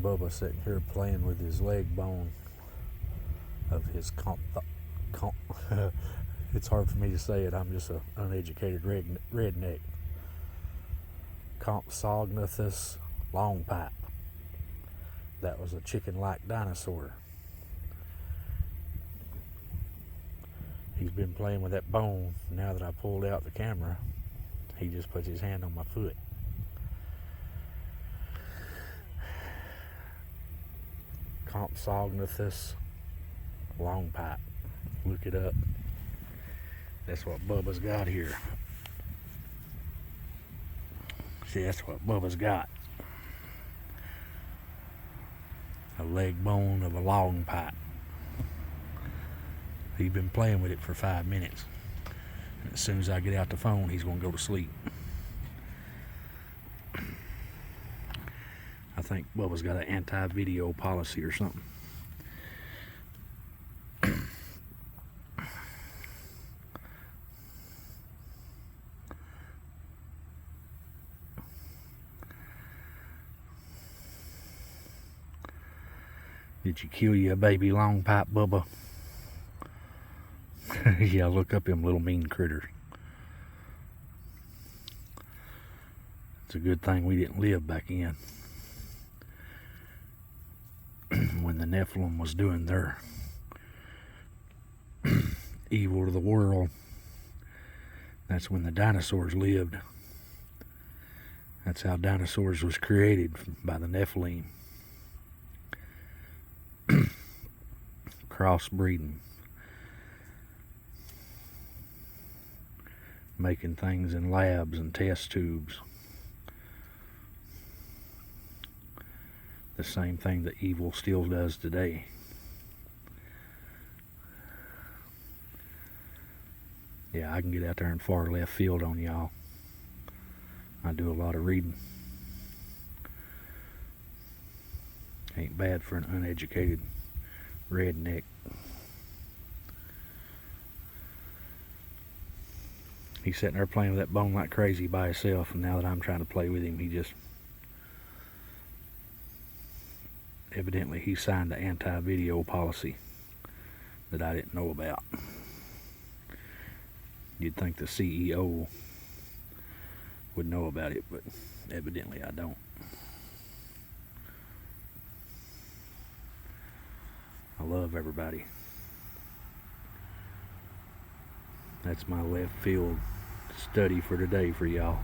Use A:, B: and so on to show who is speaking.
A: Bubba sitting here playing with his leg bone of his it's hard for me to say it, I'm just an uneducated redneck. Compsognathus longipe. That was a chicken-like dinosaur. He's been playing with that bone. Now that I pulled out the camera, he just puts his hand on my foot. Compsognathus longipe. Look it up. That's what Bubba's got here. See, that's what Bubba's got. A leg bone of a longipe. He's been playing with it for 5 minutes. And as soon as I get out the phone, he's going to go to sleep. I think Bubba's got an anti-video policy or something. Did you kill your baby longipe, Bubba? Yeah, look up them little mean critters. It's a good thing we didn't live back in when the Nephilim was doing their evil to the world. That's when the dinosaurs lived. That's how dinosaurs was created, by the Nephilim. Crossbreeding. Making things in labs and test tubes. The same thing that evil still does today. Yeah, I can get out there in far left field on y'all. I do a lot of reading. Ain't bad for an uneducated redneck. He's sitting there playing with that bone like crazy by himself, and now that I'm trying to play with him, he just... Evidently he signed an anti-video policy that I didn't know about. You'd think the CEO would know about it, but evidently I don't. I love everybody. That's my left field study for today for y'all.